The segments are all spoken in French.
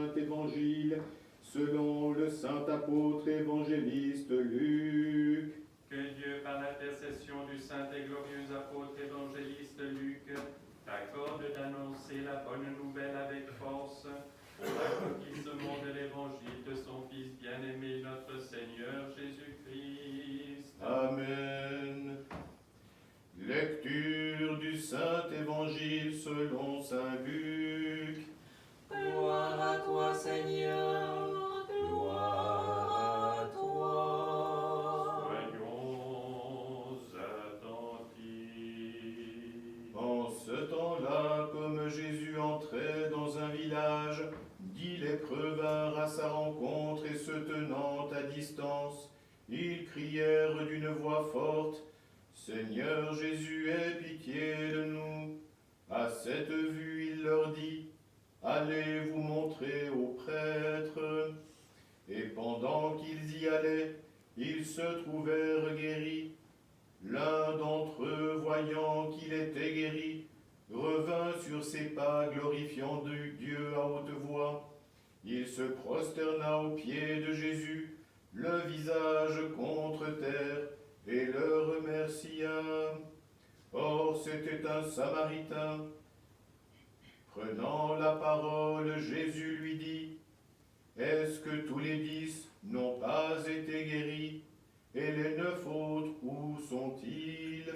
Saint Évangile, selon le Saint Apôtre Évangéliste Luc. Que Dieu, par l'intercession du Saint et glorieux Apôtre Évangéliste Luc, t'accorde d'annoncer la bonne nouvelle avec force pour l'accomplissement de l'Évangile de son Fils bien-aimé, notre Seigneur Jésus-Christ. Amen. Lecture du Saint Évangile selon Saint Luc. Gloire à toi, Seigneur, gloire à toi. Soyons attentifs. En ce temps-là, comme Jésus entrait dans un village, 10 lépreux vinrent à sa rencontre et se tenant à distance, ils crièrent d'une voix forte, « Seigneur Jésus, aie pitié de nous !» À cette vue, il leur dit, « Allez vous montrer aux prêtres. » Et pendant qu'ils y allaient, ils se trouvèrent guéris. L'un d'entre eux, voyant qu'il était guéri, revint sur ses pas, glorifiant Dieu à haute voix. Il se prosterna aux pieds de Jésus, le visage contre terre, et le remercia. Or c'était un Samaritain. Prenant la parole, Jésus lui dit, « Est-ce que tous les 10 n'ont pas été guéris? Et les 9 autres, où sont-ils?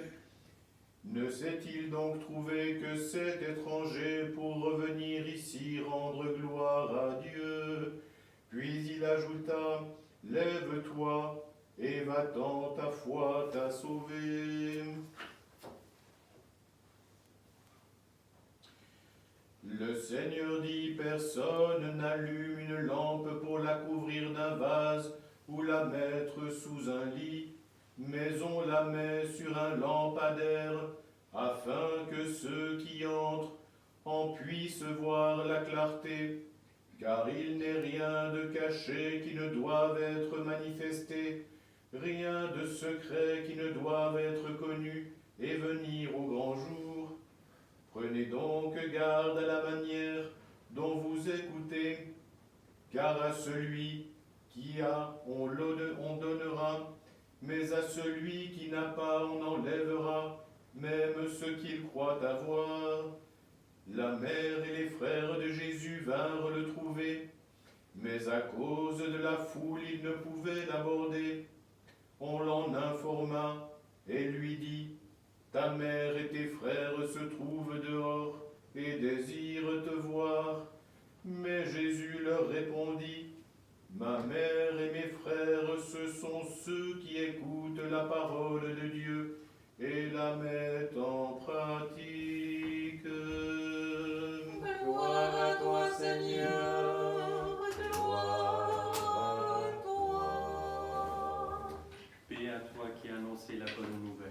Ne s'est-il donc trouvé que 7 étrangers pour revenir ici rendre gloire à Dieu? » Puis il ajouta, « Lève-toi, et va-t'en, ta foi t'a sauvé. » Le Seigneur dit, « Personne n'allume une lampe pour la couvrir d'un vase ou la mettre sous un lit, mais on la met sur un lampadaire, afin que ceux qui entrent en puissent voir la clarté. Car il n'est rien de caché qui ne doive être manifesté, rien de secret qui ne doive être connu et venir au grand jour. Prenez donc garde à la manière dont vous écoutez, car à celui qui a, on donnera, mais à celui qui n'a pas, on enlèvera, même ce qu'il croit avoir. » La mère et les frères de Jésus vinrent le trouver, mais à cause de la foule, ils ne pouvaient l'aborder. On l'en informa et lui dit, « Ta mère et tes frères se trouvent dehors et désirent te voir. » Mais Jésus leur répondit, « Ma mère et mes frères, ce sont ceux qui écoutent la parole de Dieu et la mettent en pratique. » Gloire à toi, Seigneur, gloire à toi. Paix à toi qui as annoncé la bonne nouvelle.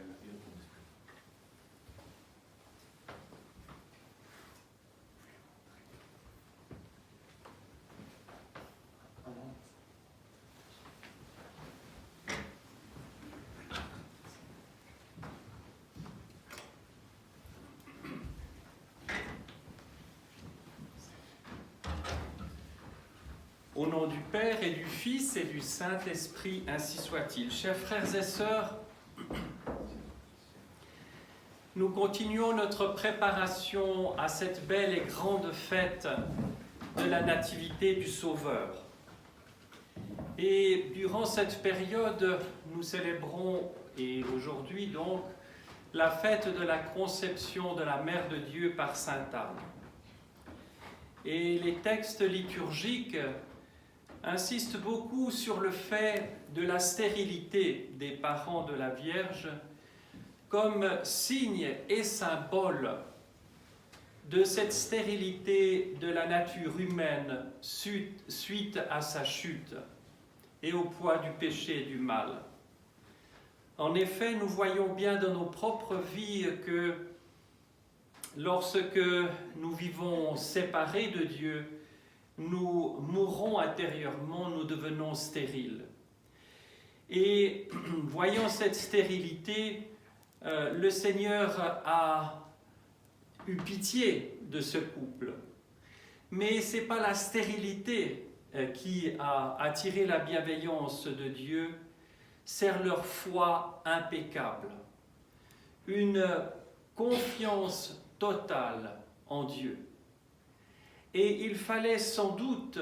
Au nom du Père et du Fils et du Saint-Esprit, ainsi soit-il. Chers frères et sœurs, nous continuons notre préparation à cette belle et grande fête de la Nativité du Sauveur. Et durant cette période, nous célébrons, et aujourd'hui donc, la fête de la conception de la Mère de Dieu par Sainte Anne. Et les textes liturgiques insiste beaucoup sur le fait de la stérilité des parents de la Vierge comme signe et symbole de cette stérilité de la nature humaine suite à sa chute et au poids du péché et du mal. En effet, nous voyons bien dans nos propres vies que lorsque nous vivons séparés de Dieu, nous mourons intérieurement, nous devenons stériles. Et voyant cette stérilité, le Seigneur a eu pitié de ce couple. Mais ce n'est pas la stérilité qui a attiré la bienveillance de Dieu, c'est leur foi impeccable, une confiance totale en Dieu. Et il fallait sans doute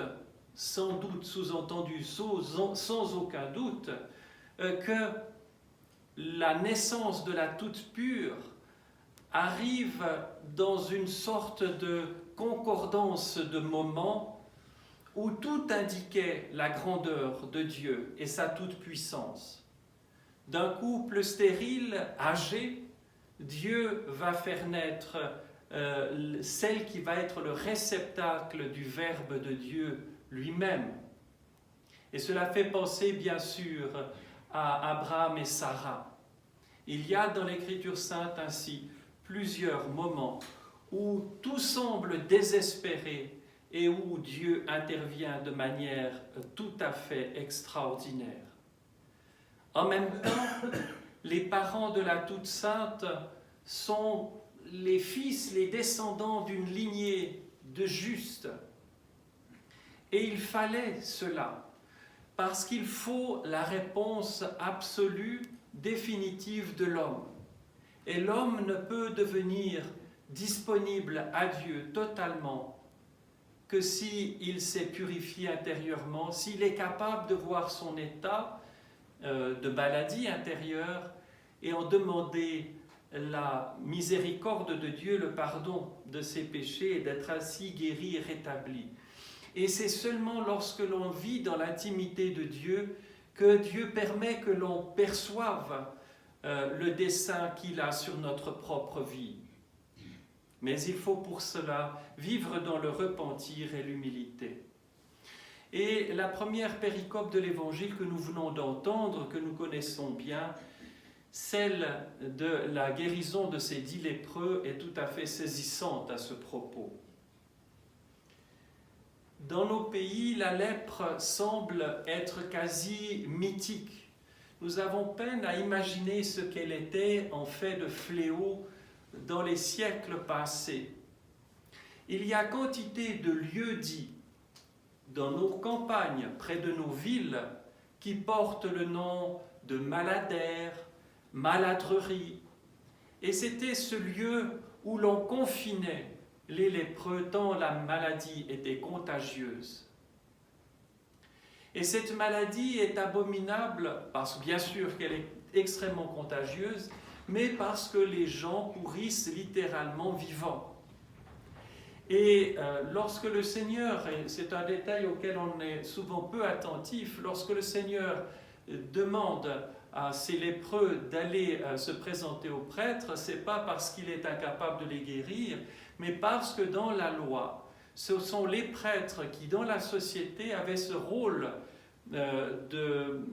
sous-entendu, sans aucun doute, que la naissance de la toute pure arrive dans une sorte de concordance de moments où tout indiquait la grandeur de Dieu et sa toute-puissance. D'un couple stérile, âgé, Dieu va faire naître celle qui va être le réceptacle du Verbe de Dieu lui-même. Et cela fait penser bien sûr à Abraham et Sarah. Il y a dans l'Écriture sainte ainsi plusieurs moments où tout semble désespéré et où Dieu intervient de manière tout à fait extraordinaire. En même temps, les parents de la Toute Sainte sont les fils, les descendants d'une lignée de justes. Et il fallait cela, parce qu'il faut la réponse absolue, définitive de l'homme. Et l'homme ne peut devenir disponible à Dieu totalement que s'il s'est purifié intérieurement, s'il est capable de voir son état de maladie intérieure et en demander la miséricorde de Dieu, le pardon de ses péchés et d'être ainsi guéri et rétabli. Et c'est seulement lorsque l'on vit dans l'intimité de Dieu que Dieu permet que l'on perçoive le dessein qu'il a sur notre propre vie. Mais il faut pour cela vivre dans le repentir et l'humilité. Et la première péricope de l'Évangile que nous venons d'entendre, que nous connaissons bien, celle de la guérison de ces 10 lépreux, est tout à fait saisissante à ce propos. Dans nos pays, la lèpre semble être quasi mythique. Nous avons peine à imaginer ce qu'elle était en fait de fléau dans les siècles passés. Il y a quantité de lieux-dits dans nos campagnes, près de nos villes, qui portent le nom de maladères, maladreries. Et c'était ce lieu où l'on confinait les lépreux tant la maladie était contagieuse. Et cette maladie est abominable parce bien sûr qu'elle est extrêmement contagieuse, mais parce que les gens pourrissent littéralement vivants. Et lorsque le Seigneur, et c'est un détail auquel on est souvent peu attentif, lorsque le Seigneur demande à ces lépreux d'aller se présenter au prêtre, ce n'est pas parce qu'il est incapable de les guérir, mais parce que dans la loi, ce sont les prêtres qui, dans la société, avaient ce rôle de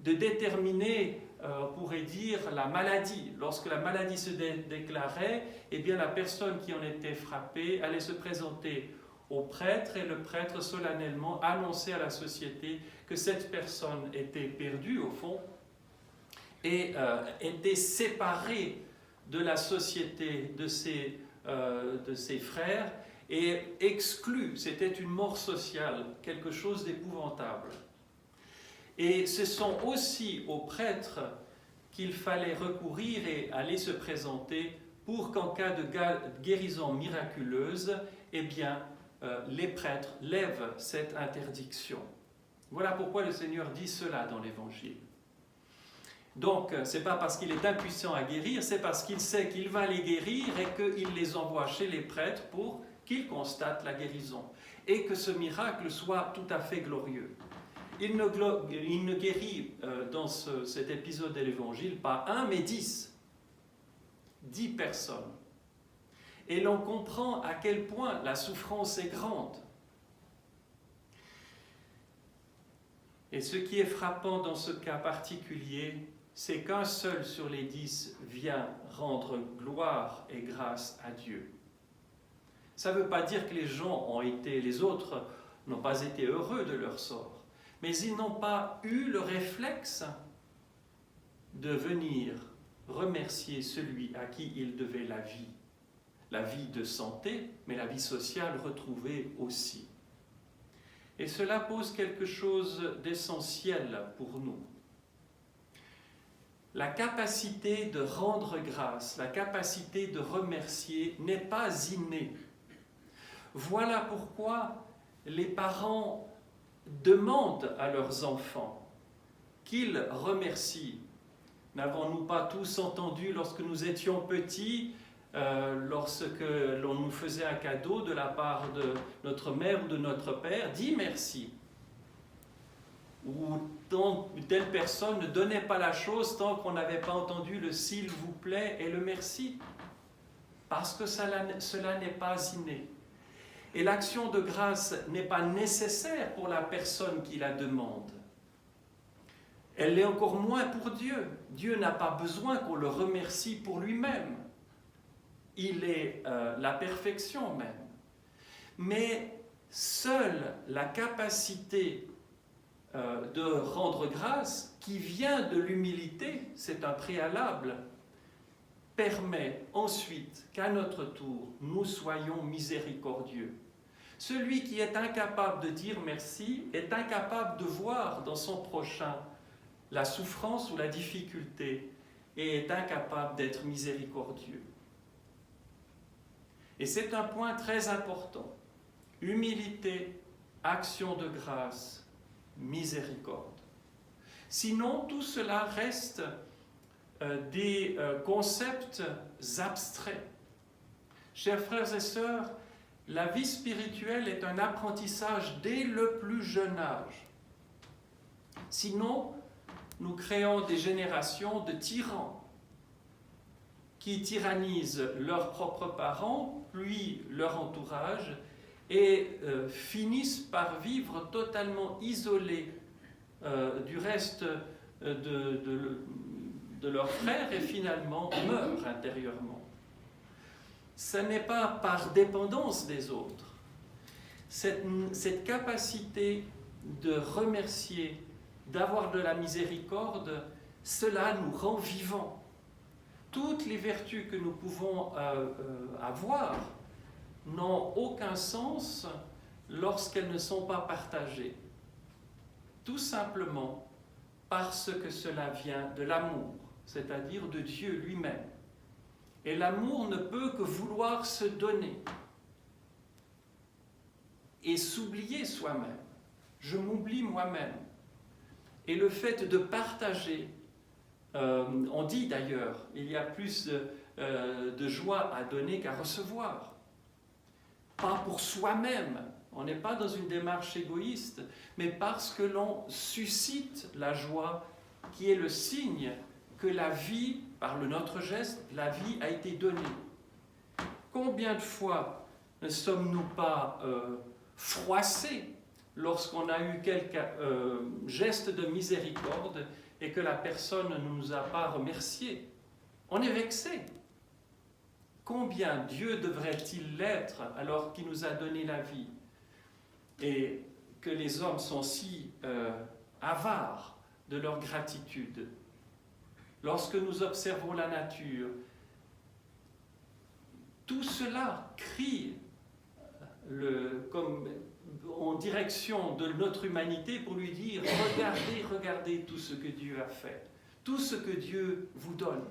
déterminer, on pourrait dire, la maladie. Lorsque la maladie se déclarait, eh bien la personne qui en était frappée allait se présenter au prêtre et le prêtre solennellement annonçait à la société que cette personne était perdue au fond et était séparée de la société de ses frères et exclue. C'était une mort sociale, quelque chose d'épouvantable. Et ce sont aussi aux prêtres qu'il fallait recourir et aller se présenter pour qu'en cas de guérison miraculeuse, eh bien, les prêtres lèvent cette interdiction. Voilà pourquoi le Seigneur dit cela dans l'Évangile. Donc, ce n'est pas parce qu'il est impuissant à guérir, c'est parce qu'il sait qu'il va les guérir et qu'il les envoie chez les prêtres pour qu'ils constatent la guérison. Et que ce miracle soit tout à fait glorieux. Il ne guérit dans cet épisode de l'Évangile pas 1, mais 10. 10 personnes. Et l'on comprend à quel point la souffrance est grande. Et ce qui est frappant dans ce cas particulier, c'est qu'un seul sur les 10 vient rendre gloire et grâce à Dieu. Ça ne veut pas dire que les autres n'ont pas été heureux de leur sort. Mais ils n'ont pas eu le réflexe de venir remercier celui à qui ils devaient la vie. la vie de santé, mais la vie sociale retrouvée aussi. Et cela pose quelque chose d'essentiel pour nous. La capacité de rendre grâce, la capacité de remercier n'est pas innée. Voilà pourquoi les parents demandent à leurs enfants qu'ils remercient. N'avons-nous pas tous entendu lorsque nous étions petits, lorsque l'on nous faisait un cadeau de la part de notre mère ou de notre père, dis merci. Ou telle personne ne donnait pas la chose tant qu'on n'avait pas entendu le s'il vous plaît et le merci. Parce que cela n'est pas inné. Et l'action de grâce n'est pas nécessaire pour la personne qui la demande. Elle l'est encore moins pour Dieu. Dieu n'a pas besoin qu'on le remercie pour lui-même. Il est la perfection même. Mais seule la capacité de rendre grâce, qui vient de l'humilité, c'est un préalable, permet ensuite qu'à notre tour, nous soyons miséricordieux. Celui qui est incapable de dire merci est incapable de voir dans son prochain la souffrance ou la difficulté et est incapable d'être miséricordieux. Et c'est un point très important. Humilité, action de grâce, miséricorde. Sinon, tout cela reste des concepts abstraits. Chers frères et sœurs, la vie spirituelle est un apprentissage dès le plus jeune âge. Sinon, nous créons des générations de tyrans qui tyrannisent leurs propres parents, puis leur entourage, et finissent par vivre totalement isolés du reste de leurs frères et finalement meurent intérieurement. Ce n'est pas par dépendance des autres. Cette capacité de remercier, d'avoir de la miséricorde, cela nous rend vivants. Toutes les vertus que nous pouvons avoir n'ont aucun sens lorsqu'elles ne sont pas partagées. Tout simplement parce que cela vient de l'amour, c'est-à-dire de Dieu lui-même. Et l'amour ne peut que vouloir se donner et s'oublier soi-même. Je m'oublie moi-même. Et le fait de partager, on dit d'ailleurs, il y a plus de joie à donner qu'à recevoir. Pas pour soi-même, on n'est pas dans une démarche égoïste, mais parce que l'on suscite la joie qui est le signe que la vie, par notre geste, la vie a été donnée. Combien de fois ne sommes-nous pas froissés lorsqu'on a eu quelque geste de miséricorde et que la personne ne nous a pas remerciés? On est vexé. Combien Dieu devrait-il l'être alors qu'il nous a donné la vie? Et que les hommes sont si avares de leur gratitude. Lorsque nous observons la nature, tout cela crie comme en direction de notre humanité pour lui dire « Regardez, regardez tout ce que Dieu a fait, tout ce que Dieu vous donne. »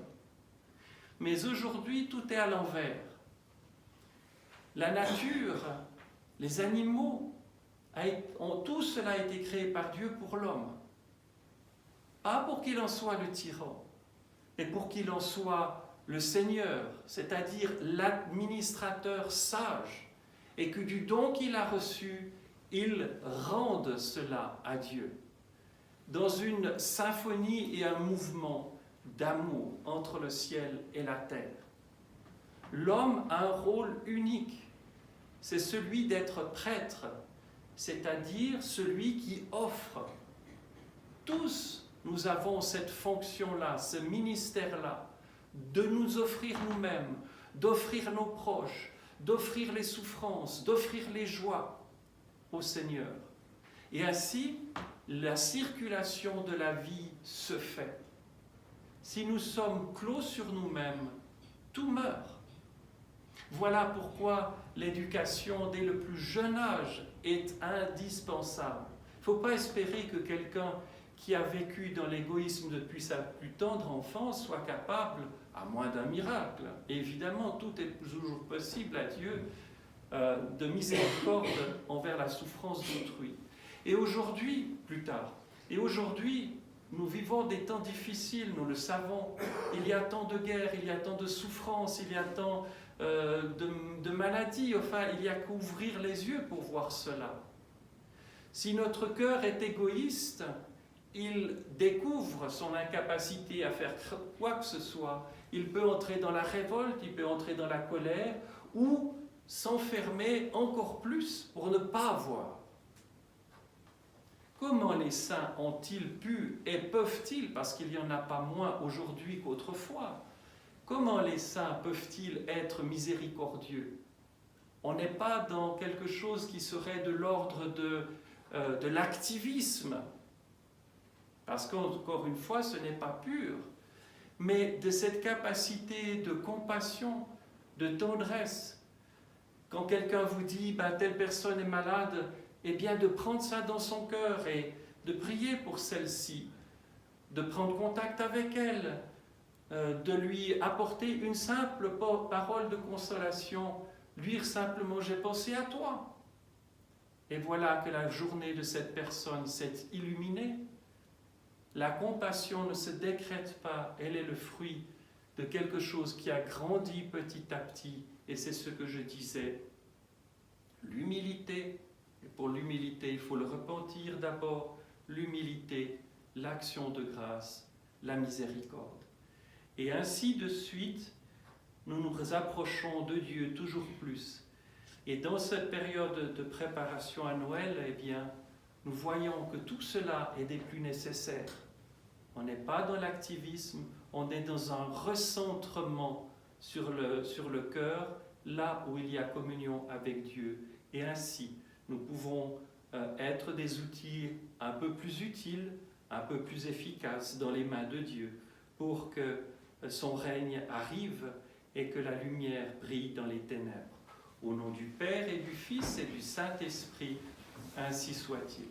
Mais aujourd'hui, tout est à l'envers. La nature, les animaux, tout cela a été créé par Dieu pour l'homme. Pas pour qu'il en soit le tyran, mais pour qu'il en soit le Seigneur, c'est-à-dire l'administrateur sage, et que du don qu'il a reçu, il rende cela à Dieu, dans une symphonie et un mouvement d'amour entre le ciel et la terre. L'homme a un rôle unique, c'est celui d'être prêtre, c'est-à-dire celui qui offre. Tous, nous avons cette fonction-là, ce ministère-là, de nous offrir nous-mêmes, d'offrir nos proches, d'offrir les souffrances, d'offrir les joies au Seigneur. Et ainsi, la circulation de la vie se fait. Si nous sommes clos sur nous-mêmes, tout meurt. Voilà pourquoi l'éducation dès le plus jeune âge est indispensable. Il ne faut pas espérer que quelqu'un qui a vécu dans l'égoïsme depuis sa plus tendre enfance soit capable, à moins d'un miracle, et évidemment tout est toujours possible à Dieu, de miséricorde envers la souffrance d'autrui. Et aujourd'hui, plus tard, et aujourd'hui, nous vivons des temps difficiles, nous le savons. Il y a tant de guerres, il y a tant de souffrances, il y a tant de maladies. Enfin, il n'y a qu'à ouvrir les yeux pour voir cela. Si notre cœur est égoïste, il découvre son incapacité à faire quoi que ce soit. Il peut entrer dans la révolte, il peut entrer dans la colère, ou s'enfermer encore plus pour ne pas voir. Comment les saints ont-ils pu et peuvent-ils, parce qu'il n'y en a pas moins aujourd'hui qu'autrefois, comment les saints peuvent-ils être miséricordieux? On n'est pas dans quelque chose qui serait de l'ordre de l'activisme, parce qu'encore une fois, ce n'est pas pur, mais de cette capacité de compassion, de tendresse. Quand quelqu'un vous dit telle personne est malade, eh bien de prendre ça dans son cœur et de prier pour celle-ci, de prendre contact avec elle, de lui apporter une simple parole de consolation, lui dire simplement « j'ai pensé à toi ». Et voilà que la journée de cette personne s'est illuminée. La compassion ne se décrète pas, elle est le fruit de quelque chose qui a grandi petit à petit, et c'est ce que je disais. L'humilité, et pour l'humilité, il faut le repentir d'abord, l'humilité, l'action de grâce, la miséricorde. Et ainsi de suite, nous nous approchons de Dieu toujours plus. Et dans cette période de préparation à Noël, eh bien, nous voyons que tout cela est des plus nécessaires. On n'est pas dans l'activisme, on est dans un recentrement sur le cœur, là où il y a communion avec Dieu. Et ainsi, nous pouvons être des outils un peu plus utiles, un peu plus efficaces dans les mains de Dieu, pour que son règne arrive et que la lumière brille dans les ténèbres. Au nom du Père et du Fils et du Saint-Esprit, ainsi soit-il.